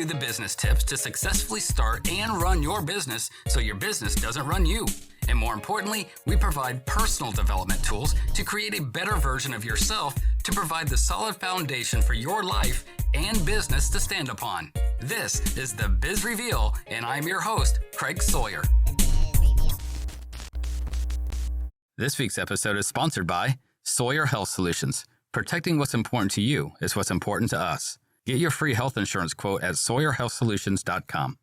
you the business tips to successfully start and run your business so your business doesn't run you. And more importantly, we provide personal development tools to create a better version of yourself to provide the solid foundation for your life and business to stand upon. This is the Biz Reveal, and I'm your host, Craig Sawyer. This week's episode is sponsored by Sawyer Health Solutions. Protecting what's important to you is what's important to us. Get your free health insurance quote at SawyerHealthSolutions.com.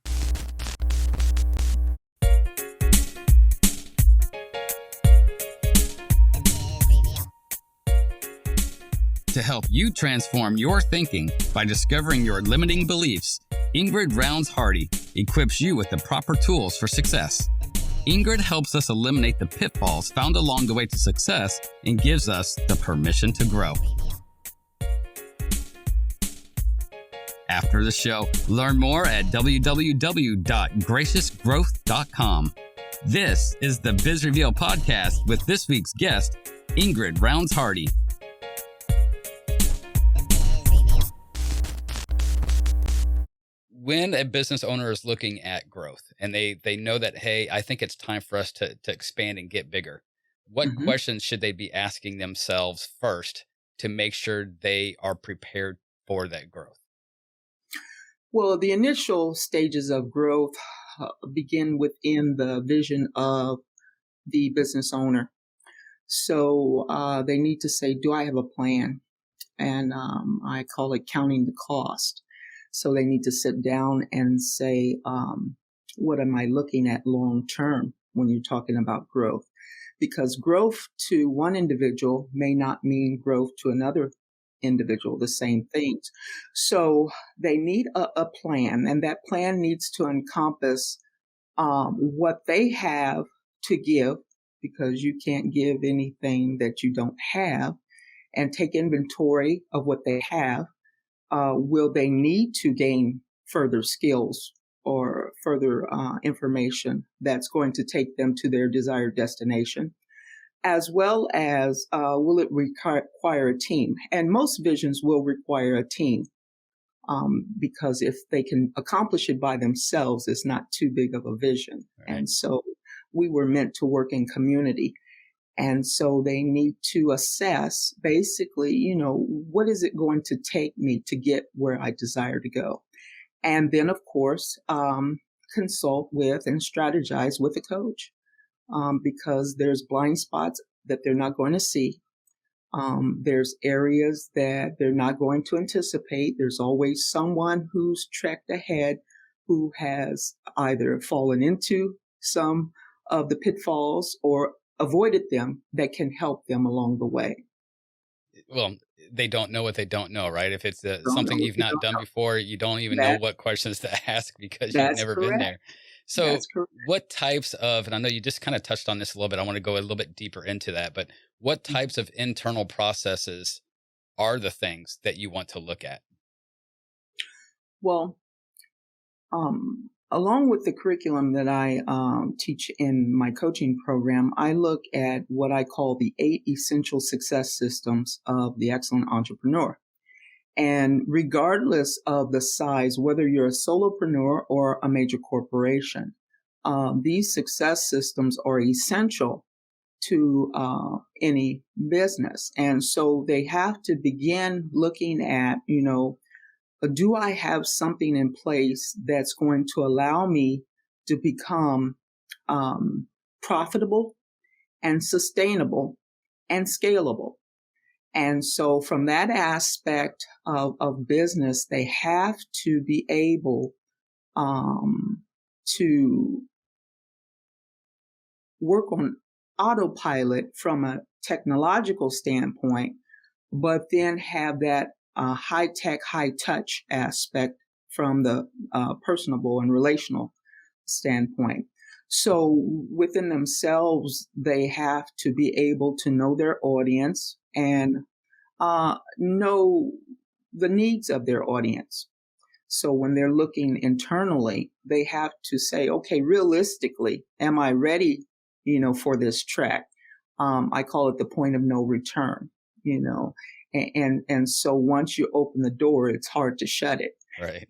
To help you transform your thinking by discovering your limiting beliefs, Ingrid Rounds-Hardy equips you with the proper tools for success. Ingrid helps us eliminate the pitfalls found along the way to success and gives us the permission to grow. After the show, learn more at www.graciousgrowth.com. This is the Biz Reveal podcast with this week's guest, Ingrid Rounds-Hardy. When a business owner is looking at growth and they know that, hey, I think it's time for us to expand and get bigger, what questions should they be asking themselves first to make sure they are prepared for that growth? Well, the initial stages of growth begin within the vision of the business owner. So they need to say, do I have a plan? And I call it counting the cost. So they need to sit down and say, what am I looking at long term when you're talking about growth? Because growth to one individual may not mean growth to another individual, the same things. So they need a plan, and that plan needs to encompass what they have to give, because you can't give anything that you don't have, and take inventory of what they have. Will they need to gain further skills or further information that's going to take them to their desired destination? As well as will it require a team? And most visions will require a team because if they can accomplish it by themselves, it's not too big of a vision. Right. And so we were meant to work in community. And so they need to assess basically, what is it going to take me to get where I desire to go? And then, of course, consult with and strategize with a coach because there's blind spots that they're not going to see. There's areas that they're not going to anticipate. There's always someone who's trekked ahead who has either fallen into some of the pitfalls or avoided them that can help them along the way. Well, they don't know what they don't know, right? If it's something you've not done before, you don't even know what questions to ask because you've never been there. So what types of, and I know you just kind of touched on this a little bit, I want to go a little bit deeper into that, but what types of internal processes are the things that you want to look at? Well, along with the curriculum that I teach in my coaching program, I look at what I call the 8 essential success systems of the excellent entrepreneur. And regardless of the size, whether you're a solopreneur or a major corporation, these success systems are essential to any business. And so they have to begin looking at, do I have something in place that's going to allow me to become profitable and sustainable and scalable? And so from that aspect of business, they have to be able to work on autopilot from a technological standpoint, but then have that high-tech, high-touch aspect from the personable and relational standpoint. So within themselves, they have to be able to know their audience and know the needs of their audience. So when they're looking internally, they have to say, okay, realistically, am I ready, for this track? I call it the point of no return, And so once you open the door, it's hard to shut it, right.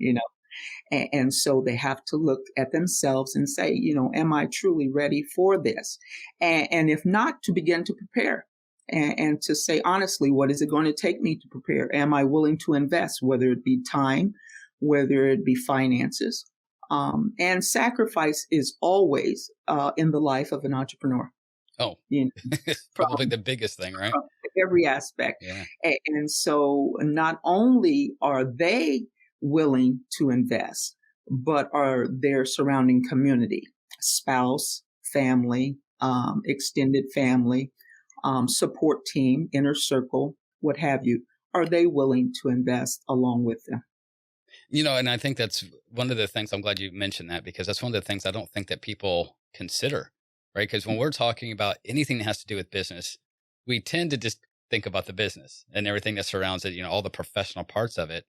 And so they have to look at themselves and say, am I truly ready for this? And if not, to begin to prepare and to say, honestly, what is it going to take me to prepare? Am I willing to invest, whether it be time, whether it be finances? And sacrifice is always in the life of an entrepreneur. Oh, You probably the biggest thing, right? from every aspect. Yeah. And so not only are they willing to invest, but are their surrounding community, spouse, family, extended family, support team, inner circle, what have you, are they willing to invest along with them? And I think that's one of the things. I'm glad you mentioned that, because that's one of the things I don't think that people consider, right? Because when we're talking about anything that has to do with business, we tend to just think about the business and everything that surrounds it, all the professional parts of it.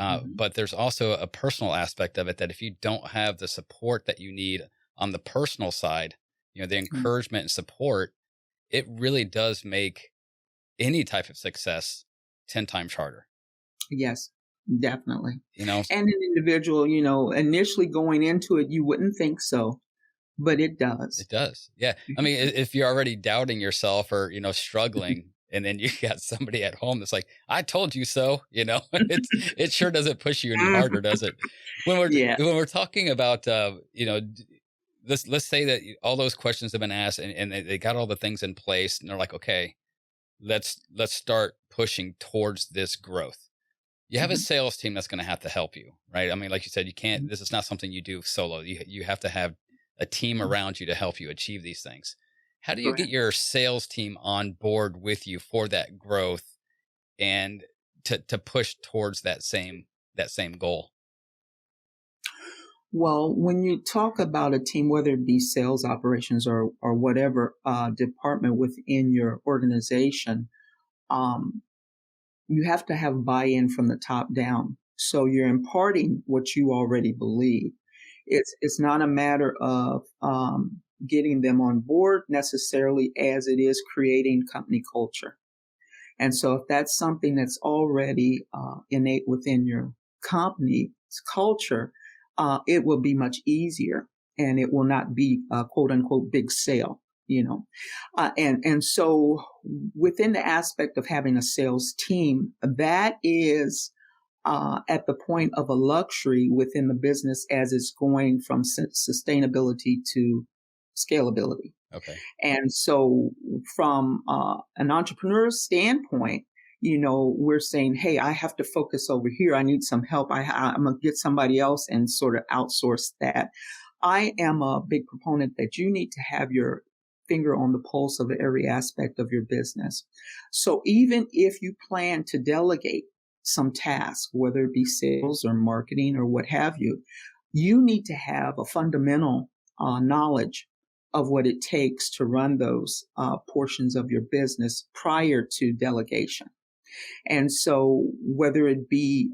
Mhm. But there's also a personal aspect of it that if you don't have the support that you need on the personal side, the Mm. encouragement and support, it really does make any type of success 10 times harder. Yes, definitely. You know, And an individual, initially going into it, you wouldn't think so, but it does. it does. Yeah. I mean, if you're already doubting yourself or, struggling, and then you got somebody at home that's like, I told you so, it sure doesn't push you any harder, does it? When we're, Yeah. when we're talking about, let's say that all those questions have been asked, and they got all the things in place, and they're like, okay, let's start pushing towards this growth. You have a Mhm. sales team that's going to have to help you, right? I mean, like you said, you can't, Mhm. this is not something you do solo. You have to have a team around you to help you achieve these things. How do you get Correct. your sales team on board with you for that growth and to push towards that same goal? Well, when you talk about a team, whether it be sales operations or whatever department within your organization, um, you have to have buy-in from the top down. So you're imparting what you already believe. It's not a matter of getting them on board necessarily, as it is creating company culture. And so if that's something that's already innate within your company's culture, it will be much easier, and it will not be a quote unquote big sale, and so within the aspect of having a sales team, that is at the point of a luxury within the business as it's going from sustainability to scalability. Okay. And so, from an entrepreneur's standpoint, we're saying, hey, I have to focus over here. I need some help. I'm going to get somebody else and sort of outsource that. I am a big proponent that you need to have your finger on the pulse of every aspect of your business. So, even if you plan to delegate some task, whether it be sales or marketing or what have you, you need to have a fundamental knowledge of what it takes to run those portions of your business prior to delegation. And so, whether it be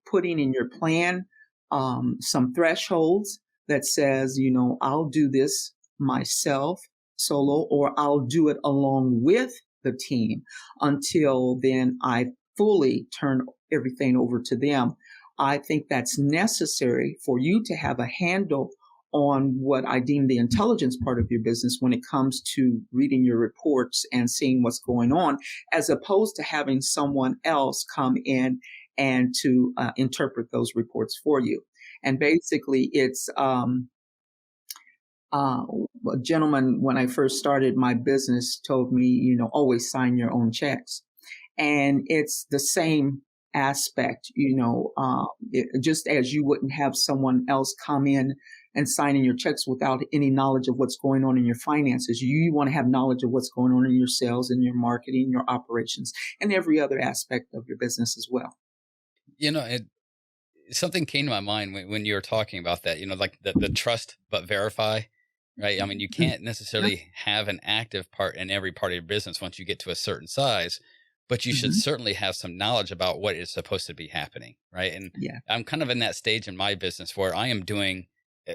putting in your plan some thresholds that says, I'll do this myself solo, or I'll do it along with the team until then I fully turn everything over to them. I think that's necessary for you to have a handle on what I deem the intelligence part of your business when it comes to reading your reports and seeing what's going on, as opposed to having someone else come in and to interpret those reports for you. And basically, it's a gentleman, when I first started my business, told me, always sign your own checks. And it's the same aspect, just as you wouldn't have someone else come in and signing your checks without any knowledge of what's going on in your finances. You want to have knowledge of what's going on in your sales and your marketing, your operations, and every other aspect of your business as well. It something came to my mind when you were talking about that, like the trust but verify, right? I mean, you Mhm. can't necessarily have an active part in every part of your business once you get to a certain size, but you should Mhm. certainly have some knowledge about what is supposed to be happening, right? And Yeah. I'm kind of in that stage in my business where I am doing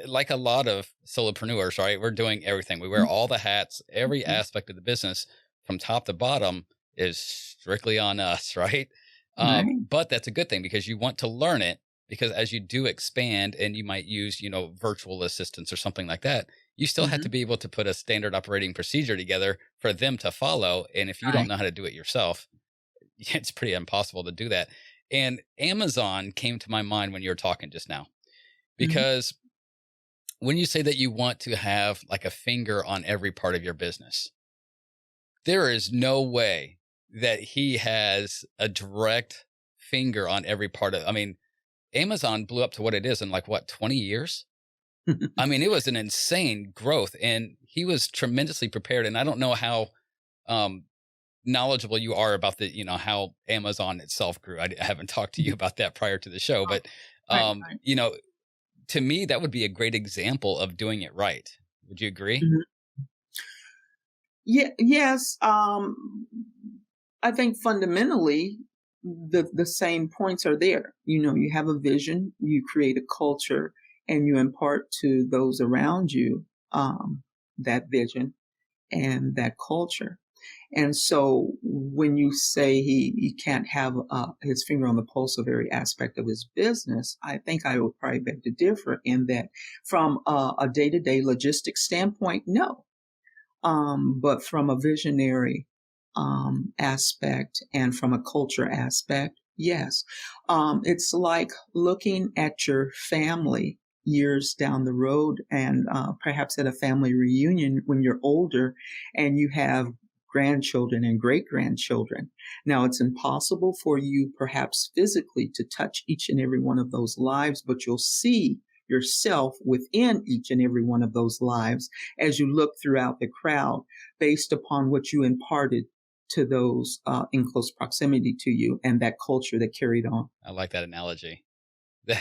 like a lot of solopreneurs, right? We're doing everything. We wear all the hats, every Mhm. aspect of the business from top to bottom is strictly on us, right? Right. But that's a good thing because you want to learn it because as you do expand and you might use, virtual assistants or something like that, you still have to Hmm. be able to put a standard operating procedure together for them to follow. And if you don't Right. know how to do it yourself, it's pretty impossible to do that. And Amazon came to my mind when you were talking just now, Hmm. because when you say that you want to have like a finger on every part of your business, there is no way that he has a direct finger on every part of. I mean, Amazon blew up to what it is in like what, 20 years? I mean, it was an insane growth and he was tremendously prepared. And I don't know how um, knowledgeable you are about how Amazon itself grew. I haven't talked to you about that prior to the show, but, Right. um, Right. you know, to me, that would be a great example of doing it right. Would you agree? Mhm. Yeah. Yes. I think fundamentally the same points are there. You have a vision, you create a culture, and you impart to those around you that vision and that culture. And so when you say he can't have his finger on the pulse of every aspect of his business, I think I would probably beg to differ in that from a day to day logistics standpoint, no. But from a visionary aspect and from a culture aspect, yes. It's like looking at your family years down the road and perhaps at a family reunion when you're older and you have grandchildren and great grandchildren. Now, it's impossible for you perhaps physically to touch each and every one of those lives, but you'll see yourself within each and every one of those lives as you look throughout the crowd based upon what you imparted to those in close proximity to you and that culture that carried on. I like that analogy.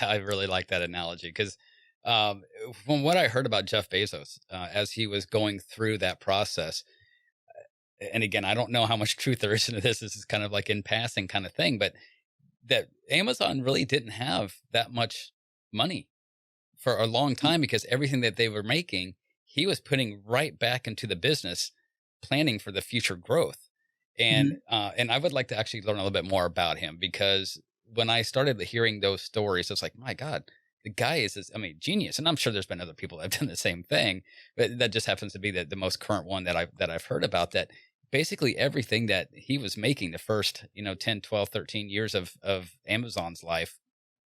I really like that analogy because um, from what I heard about Jeff Bezos as he was going through that process, and again, I don't know how much truth there is into this. This is kind of like in passing kind of thing, but that Amazon really didn't have that much money for a long time because everything that they were making, he was putting right back into the business, planning for the future growth. Mhm. And I would like to actually learn a little bit more about him because when I started hearing those stories, it's like, my God, the guy is this, I mean, genius. And I'm sure there's been other people that have done the same thing, but that just happens to be the most current one that I've heard about that. Basically everything that he was making the first, 10, 12, 13 years of Amazon's life,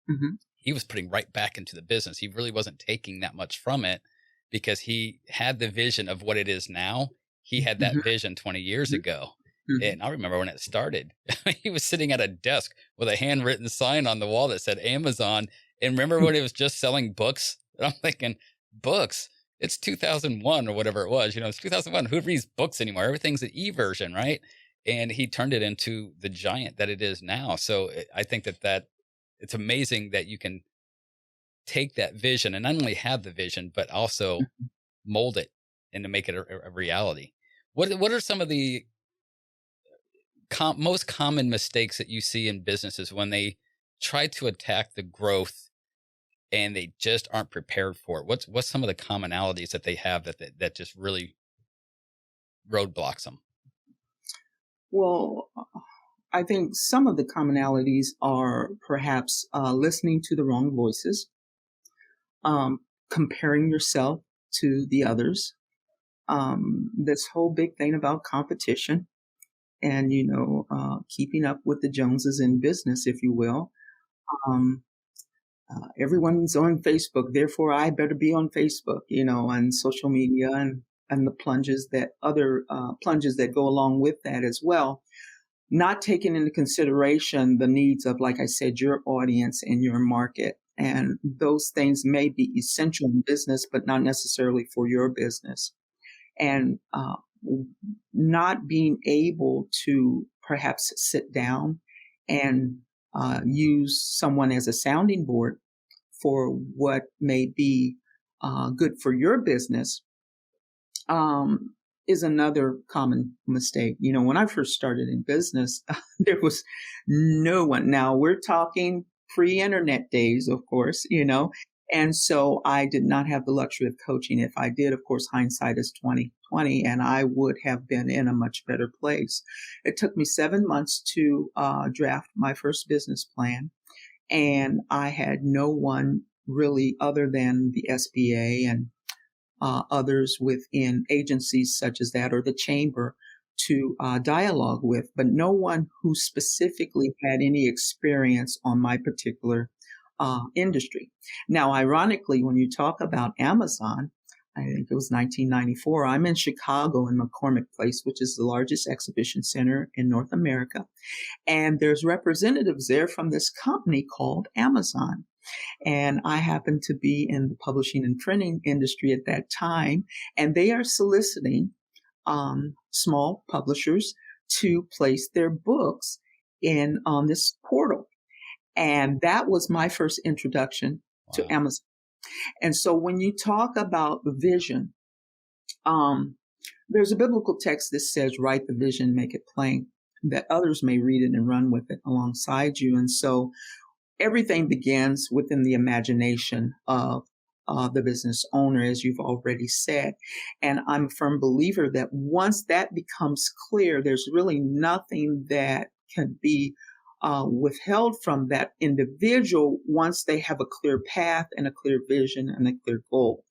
Mhm. he was putting right back into the business. He really wasn't taking that much from it because he had the vision of what it is now. He had that Mhm. vision 20 years Mhm. ago. Mhm. And I remember when it started, he was sitting at a desk with a handwritten sign on the wall that said Amazon. And remember when it was just selling books? And I'm thinking, books? It's 2001 or whatever it was. It's 2001. Who reads books anymore? Everything's an e version, right? And he turned it into the giant that it is now. So I think that it's amazing that you can take that vision and not only have the vision, but also mold it and to make it a reality. What are some of the most common mistakes that you see in businesses when they try to attack the growth and they just aren't prepared for it? What's some of the commonalities that they have that just really roadblocks them? Well, I think some of the commonalities are perhaps listening to the wrong voices, comparing yourself to the others, this whole big thing about competition and, keeping up with the Joneses in business, if you will. Um, Everyone's on Facebook, therefore I better be on Facebook, and social media and the plunges that go along with that as well. Not taking into consideration the needs of, like I said, your audience and your market. And those things may be essential in business, but not necessarily for your business. And not being able to perhaps sit down and use someone as a sounding board for what may be good for your business is another common mistake. When I first started in business, there was no one. Now we're talking pre-internet days, of course, and so I did not have the luxury of coaching. If I did, of course, hindsight is 2020, and I would have been in a much better place. It took me 7 months to draft my first business plan. And I had no one really other than the SBA and others within agencies such as that or the chamber to dialogue with, but no one who specifically had any experience on my particular industry. Now, ironically, when you talk about Amazon, I think it was 1994, I'm in Chicago in McCormick Place, which is the largest exhibition center in North America. And there's representatives there from this company called Amazon. And I happened to be in the publishing and printing industry at that time, and they are soliciting small publishers to place their books in on this portal. And that was my first introduction to Amazon. And so when you talk about the vision, there's a biblical text that says, write the vision, make it plain, that others may read it and run with it alongside you. And so everything begins within the imagination of the business owner, as you've already said. And I'm a firm believer that once that becomes clear, there's really nothing that can be withheld from that individual once they have a clear path and a clear vision and a clear goal.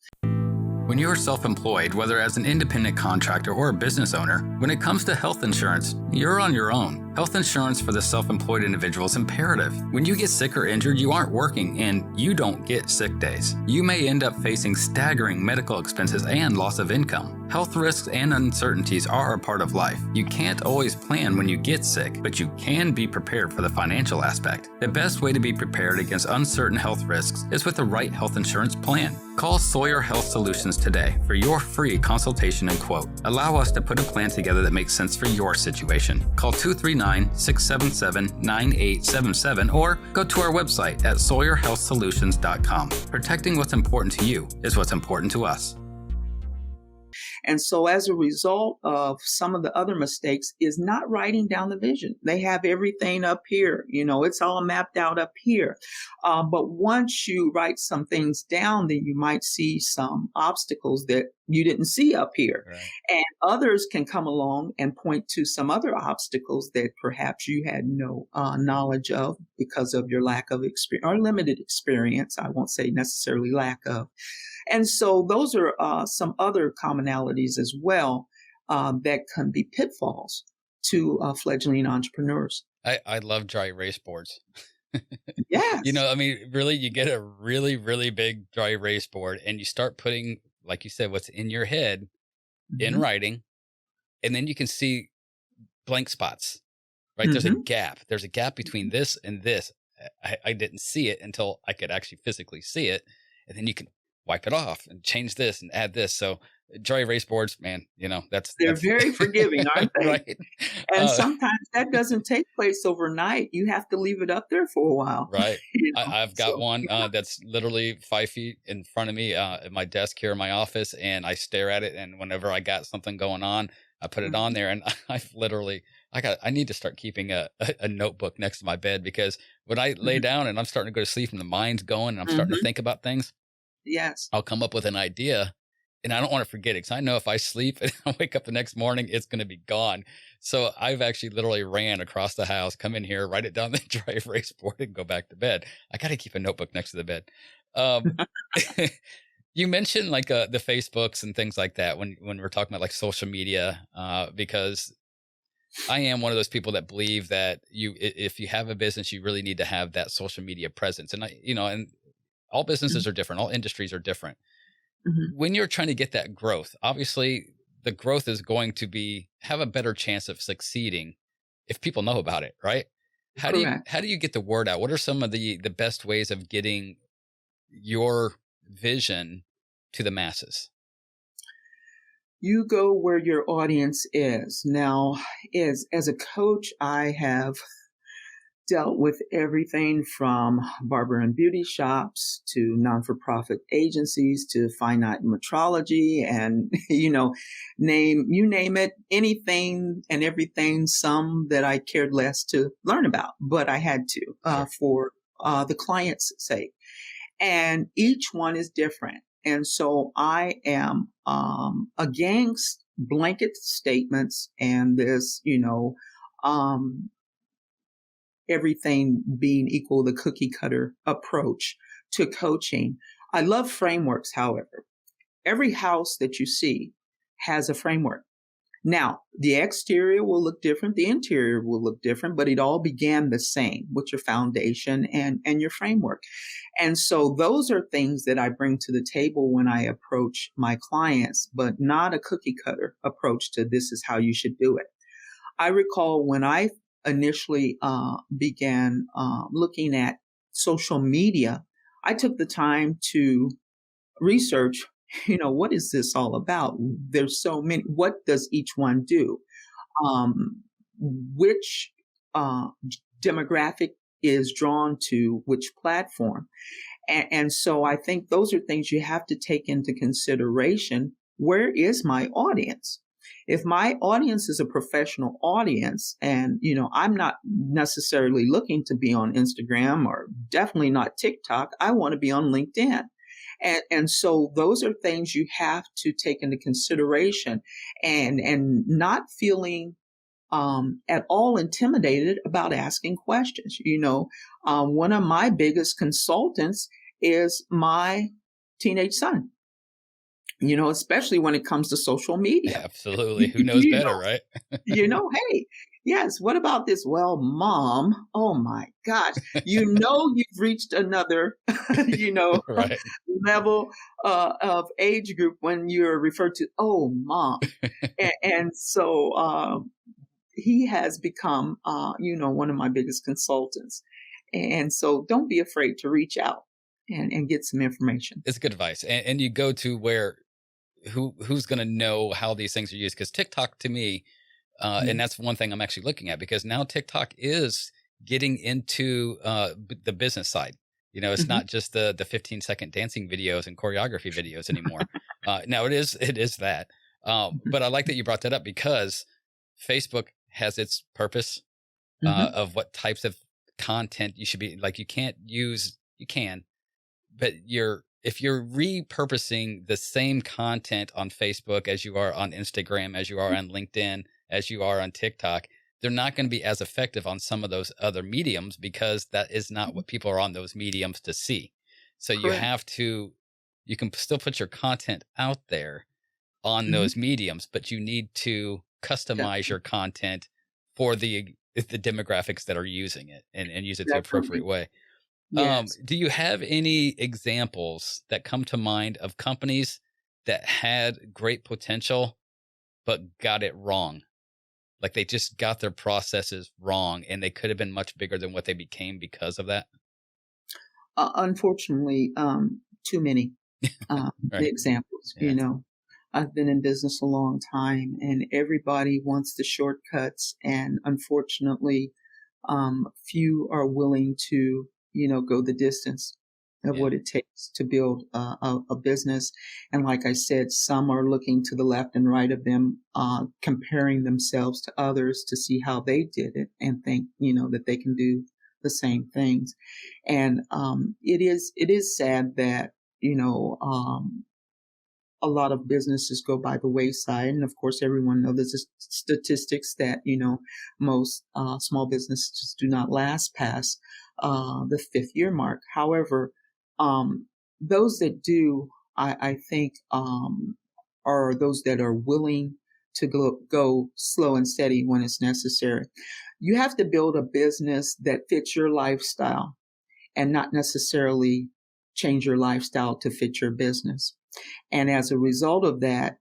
When you're self-employed, whether as an independent contractor or a business owner, when it comes to health insurance, you're on your own. Health insurance for the self-employed individual is imperative. When you get sick or injured, you aren't working and you don't get sick days. You may end up facing staggering medical expenses and loss of income. Health risks and uncertainties are a part of life. You can't always plan when you get sick, but you can be prepared for the financial aspect. The best way to be prepared against uncertain health risks is with the right health insurance plan. Call Sawyer Health Solutions today for your free consultation and quote. Allow us to put a plan together that makes sense for your situation. Call 239-677-9877 or go to our website at sawyerhealthsolutions.com. Protecting what's important to you is what's important to us. And so as a result of some of the other mistakes is not writing down the vision. They have everything up here. It's all mapped out up here. But once you write some things down, then you might see some obstacles that you didn't see up here. Right. And others can come along and point to some other obstacles that perhaps you had no knowledge of because of your lack of experience or limited experience. I won't say necessarily lack of. And so those are some other commonalities as well that can be pitfalls to fledgling entrepreneurs. I love dry erase boards. Yes. Really, you get a really, really big dry erase board and you start putting, like you said, what's in your head in writing, and then you can see blank spots, right? There's a gap. There's a gap between this and this. I didn't see it until I could actually physically see it. And then you can wipe it off and change this and add this. So dry erase boards, man, they're very forgiving, aren't they? Right. And sometimes that doesn't take place overnight. You have to leave it up there for a while. Right. I've got one that's literally 5 feet in front of me at my desk here in my office, and I stare at it. And whenever I got something going on, I put it on there, and I need to start keeping a notebook next to my bed, because when I lay down and I'm starting to go to sleep and the mind's going and I'm starting to think about things, yes, I'll come up with an idea and I don't want to forget it, because I know if I sleep and I wake up the next morning, it's going to be gone. So I've actually literally ran across the house, come in here, write it down the dry erase board and go back to bed. I got to keep a notebook next to the bed. You mentioned like the Facebooks and things like that when we're talking about like social media, because I am one of those people that believe that if you have a business, you really need to have that social media presence. And and all businesses are different. All industries are different. When you're trying to get that growth, obviously the growth is going to have a better chance of succeeding if people know about it, right? How do you get the word out? What are some of the best ways of getting your vision to the masses? You go where your audience is. Now, as a coach, I have dealt with everything from barber and beauty shops to non-for-profit agencies to fine art and metrology, and name it, anything and everything, some that I cared less to learn about, but I had to for the client's sake. And each one is different. And so I am against blanket statements and this, everything being equal, the cookie cutter approach to coaching. I love frameworks, however. Every house that you see has a framework. Now, the exterior will look different, the interior will look different, but it all began the same with your foundation and your framework. And so those are things that I bring to the table when I approach my clients, but not a cookie cutter approach to this is how you should do it. I recall when I initially began looking at social media, I took the time to research, what is this all about? There's so many. What does each one do? Which demographic is drawn to which platform? And so I think those are things you have to take into consideration. Where is my audience? If my audience is a professional audience and, I'm not necessarily looking to be on Instagram or definitely not TikTok, I want to be on LinkedIn. And so those are things you have to take into consideration and not feeling at all intimidated about asking questions. One of my biggest consultants is my teenage son. Especially when it comes to social media. Absolutely. Who knows better, right? Hey, yes, what about this? Well, Mom, oh my gosh, you've reached another, right. level of age group when you're referred to, oh, Mom. and so he has become, one of my biggest consultants. And so don't be afraid to reach out and get some information. It's good advice. And you go to where who's going to know how these things are used? Because TikTok to me, and that's one thing I'm actually looking at, because now TikTok is getting into the business side. It's not just the 15-second dancing videos and choreography videos anymore. Now it is that. But I like that you brought that up, because Facebook has its purpose of what types of content you should be like. You can, but if you're repurposing the same content on Facebook as you are on Instagram, as you are on LinkedIn, as you are on TikTok, they're not going to be as effective on some of those other mediums, because that is not what people are on those mediums to see. So you can still put your content out there on those mediums, but you need to customize your content for the demographics that are using it and use it the appropriate way. Yes. Do you have any examples that come to mind of companies that had great potential but got it wrong? Like they just got their processes wrong and they could have been much bigger than what they became because of that? Unfortunately, too many right. examples. Yeah. I've been in business a long time and everybody wants the shortcuts. And unfortunately, few are willing to go the distance of what it takes to build a business. And like I said, some are looking to the left and right of them, comparing themselves to others to see how they did it and think, that they can do the same things. And it is sad that, a lot of businesses go by the wayside. And of course, everyone knows the statistics that, most small businesses do not last past the 5th year mark. However, those that do, I think, are those that are willing to go slow and steady when it's necessary. You have to build a business that fits your lifestyle and not necessarily change your lifestyle to fit your business. And as a result of that,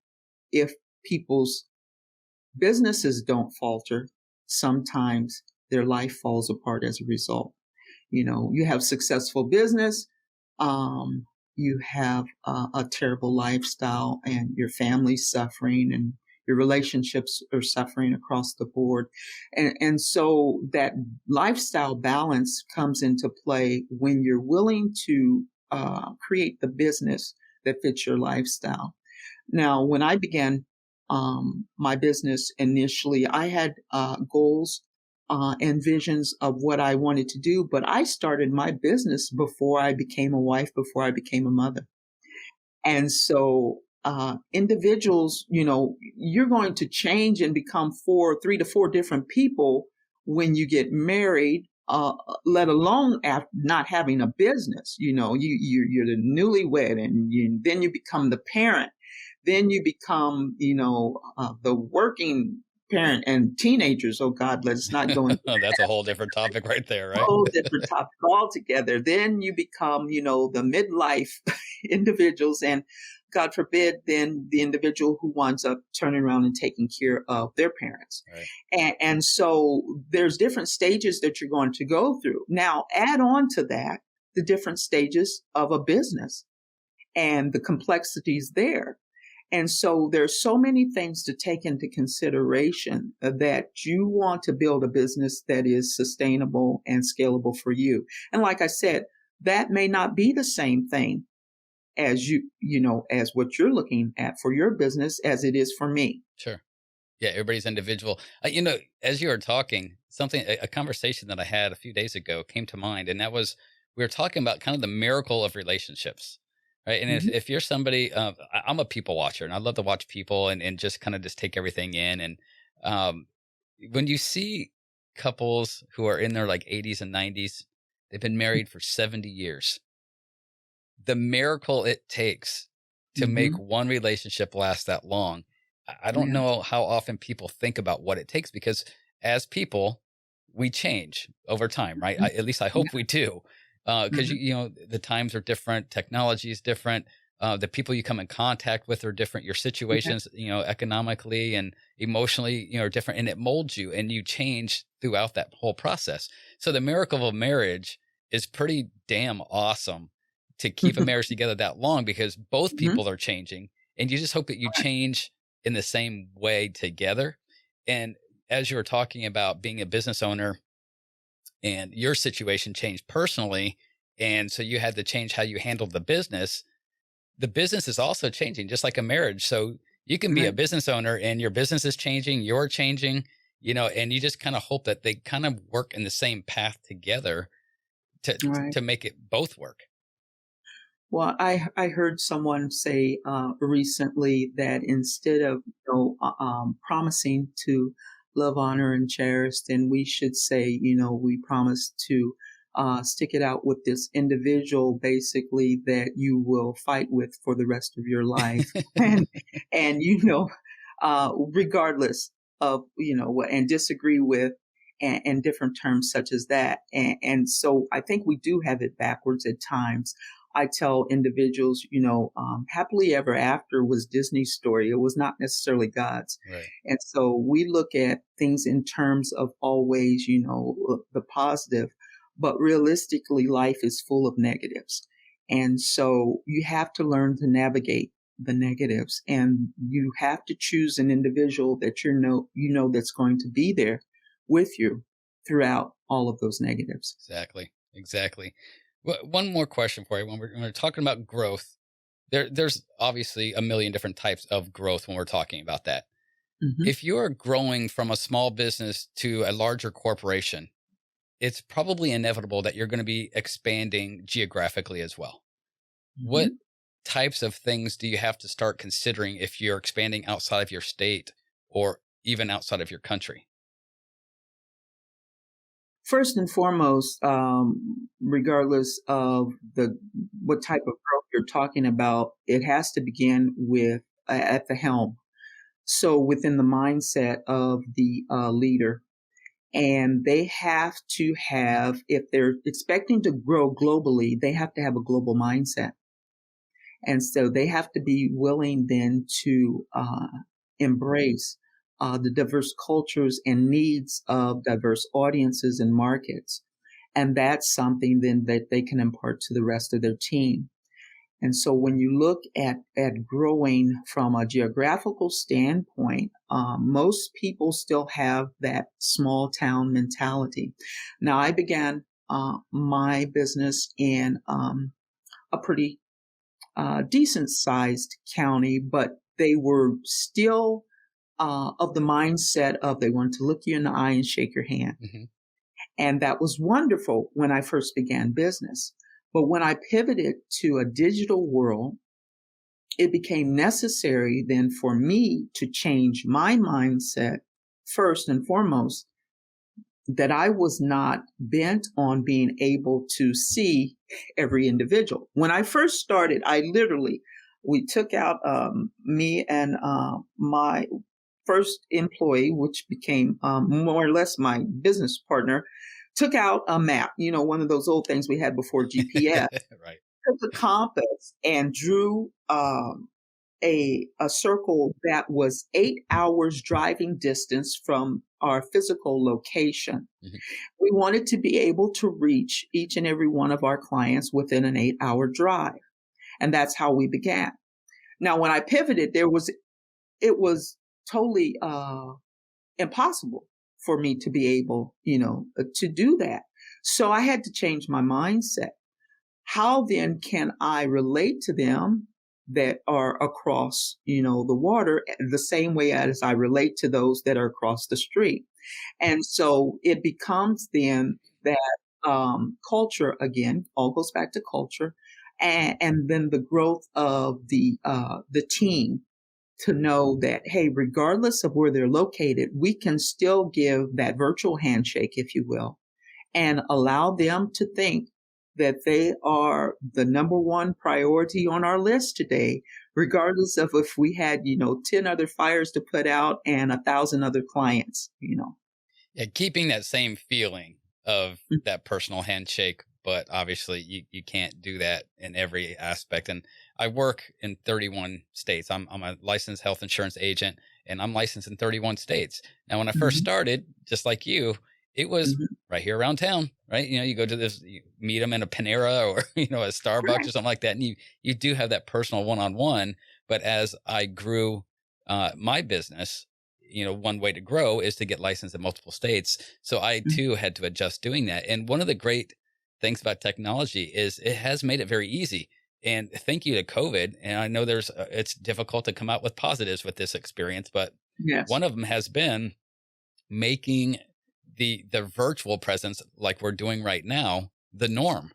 if people's businesses don't falter, sometimes their life falls apart as a result. You have successful business, you have a terrible lifestyle, and your family's suffering and your relationships are suffering across the board. And so that lifestyle balance comes into play when you're willing to create the business that fits your lifestyle. Now, when I began my business initially, I had goals and visions of what I wanted to do, but I started my business before I became a wife, before I became a mother. And so individuals, you're going to change and become 3 to 4 different people when you get married uh, let alone after not having a business. You're the newlywed, and then you become the parent. Then you become, the working parent and teenagers. Oh God, let's not go into That's a whole different topic right there, a right? whole different topic altogether. Then you become, the midlife individuals, and God forbid, then the individual who winds up turning around and taking care of their parents. Right. And so there's different stages that you're going to go through. Now, add on to that the different stages of a business and the complexities there. And so there's so many things to take into consideration that you want to build a business that is sustainable and scalable for you. And like I said, that may not be the same thing as as what you're looking at for your business as it is for me. Sure. Yeah, everybody's individual. As you were talking, a conversation that I had a few days ago came to mind, and that was we were talking about kind of the miracle of relationships, right? And if Mhm. if you're somebody, I'm a people watcher, and I love to watch people and just kind of just take everything in. And um, when you see couples who are in their like 80s and 90s, they've been married for 70 years. The miracle it takes to make Mhm. one relationship last that long. I don't Yeah. know how often people think about what it takes because as people, we change over time, right? Mhm. At least I Yeah. hope we do. Because Mhm. the times are different, technology is different, the people you come in contact with are different, your Yeah. situations, economically and emotionally, are different, and it molds you, and you change throughout that whole process. So the miracle of marriage is pretty damn awesome to keep a marriage together that long because both Mhm. people are changing, and you just hope that you Right. change in the same way together. And as you were talking about being a business owner and your situation changed personally, and so you had to change how you handled the business is also changing just like a marriage. So you can be a Right. business owner and your business is changing, you're changing, and you just kind of hope that they kind of work in the same path together to Right. to make it both work. Well, I heard someone say recently that instead of promising to love, honor, and cherish, then we should say we promise to stick it out with this individual, basically that you will fight with for the rest of your life, and regardless of what and disagree with. And different terms such as that. And so I think we do have it backwards at times. I tell individuals, happily ever after was Disney's story. It was not necessarily God's. Right. And so we look at things in terms of always, the positive, but realistically, life is full of negatives. And so you have to learn to navigate the negatives, and you have to choose an individual that that's going to be there with you throughout all of those negatives. Exactly. Exactly. One more question for you. When we're talking about growth, there's obviously a million different types of growth when we're talking about that. Hmm. If you're growing from a small business to a larger corporation, it's probably inevitable that you're going to be expanding geographically as well. What Hmm. types of things do you have to start considering if you're expanding outside of your state or even outside of your country? First and foremost, regardless of the what type of growth you're talking about, it has to begin with at the helm. So within the mindset of the leader, and they have to have, if they're expecting to grow globally, they have to have a global mindset, and so they have to be willing then to embrace the diverse cultures and needs of diverse audiences and markets. And that's something then that they can impart to the rest of their team. And so when you look at growing from a geographical standpoint, most people still have that small town mentality. Now, I began my business in a pretty decent sized county, but they were still of the mindset of they wanted to look you in the eye and shake your hand. Hmm. And that was wonderful when I first began business. But when I pivoted to a digital world, it became necessary then for me to change my mindset first and foremost that I was not bent on being able to see every individual. When I first started, we took out me and my first employee, which became more or less my business partner, took out a map, one of those old things we had before GPS, Right. took the compass and drew a circle that was 8 hours driving distance from our physical location. Mm-hmm. We wanted to be able to reach each and every one of our clients within an 8-hour drive. And that's how we began. Now, when I pivoted, it was totally impossible for me to be able, to do that. So I had to change my mindset. How then can I relate to them that are across, the water the same way as I relate to those that are across the street? And so it becomes then that culture, again, all goes back to culture, and then the growth of the team to know that, hey, regardless of where they're located, we can still give that virtual handshake, if you will, and allow them to think that they are the number one priority on our list today, regardless of if we had, 10 other fires to put out and 1,000 other clients, Yeah, keeping that same feeling of that personal handshake, but obviously you can't do that in every aspect. And I work in 31 states. I'm a licensed health insurance agent, and I'm licensed in 31 states. Now, when I first started, just like you, it was right here around town, right? You go to you meet them in a Panera or, a Starbucks or something like that. And you do have that personal one-on-one. But as I grew my business, one way to grow is to get licensed in multiple states. So I too had to adjust doing that. And one of the great things about technology is it has made it very easy. And thank you to COVID. And I know it's difficult to come out with positives with this experience, but one of them has been making the virtual presence like we're doing right now the norm.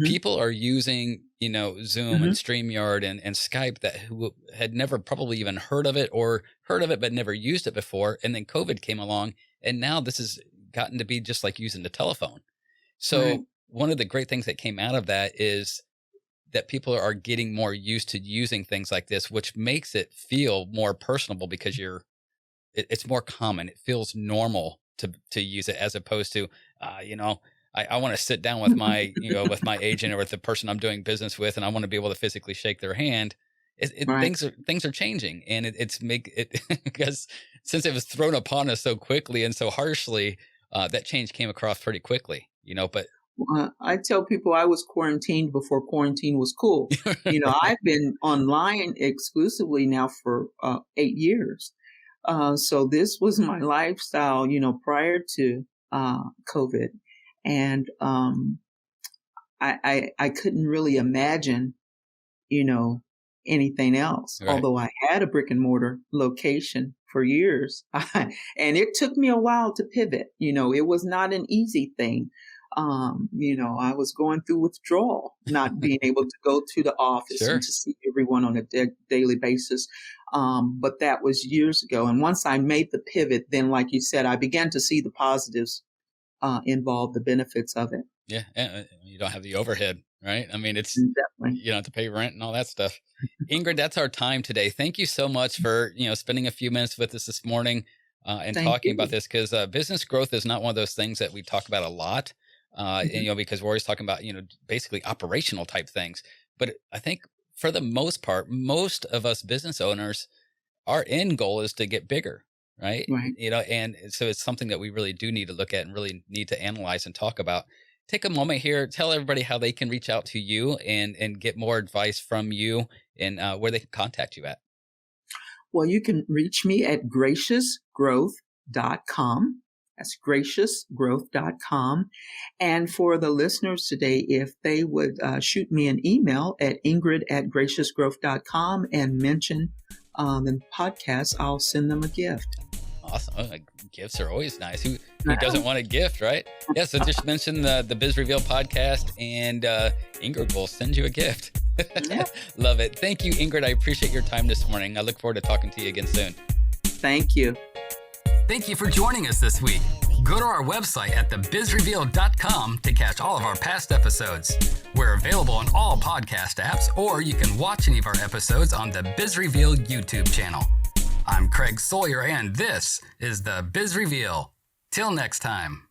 People are using, Zoom and StreamYard and Skype who had never probably even heard of it but never used it before. And then COVID came along, and now this has gotten to be just like using the telephone. So one of the great things that came out of that is that people are getting more used to using things like this, which makes it feel more personable because it's more common. It feels normal to use it, as opposed to, I want to sit down with my, with my agent or with the person I'm doing business with, and I want to be able to physically shake their hand. Things are changing, and because since it was thrown upon us so quickly and so harshly, that change came across pretty quickly, but. I tell people I was quarantined before quarantine was cool. I've been online exclusively now for 8 years. So this was my lifestyle, prior to COVID. And I couldn't really imagine, anything else, although I had a brick and mortar location for years. And it took me a while to pivot. It was not an easy thing. I was going through withdrawal, not being able to go to the office and to see everyone on a daily basis. But that was years ago. And once I made the pivot, then, like you said, I began to see the positives involved, the benefits of it. Yeah. And you don't have the overhead, right? I mean, it's, definitely. You don't have to pay rent and all that stuff. Ingrid, that's our time today. Thank you so much for, spending a few minutes with us this morning and talking about this, because business growth is not one of those things that we talk about a lot. And, because we're always talking about, basically operational type things. But I think for the most part, most of us business owners, our end goal is to get bigger, right? And so it's something that we really do need to look at and really need to analyze and talk about. Take a moment here, tell everybody how they can reach out to you and get more advice from you, and where they can contact you at. Well, you can reach me at graciousgrowth.com. That's graciousgrowth.com. And for the listeners today, if they would shoot me an email at ingrid@graciousgrowth.com and mention the podcast, I'll send them a gift. Awesome. Gifts are always nice. Who doesn't want a gift, right? Yeah, so just mention the Biz Reveal podcast, and Ingrid will send you a gift. Yeah. Love it. Thank you, Ingrid. I appreciate your time this morning. I look forward to talking to you again soon. Thank you. Thank you for joining us this week. Go to our website at thebizreveal.com to catch all of our past episodes. We're available on all podcast apps, or you can watch any of our episodes on the Biz Reveal YouTube channel. I'm Craig Sawyer, and this is the Biz Reveal. Till next time.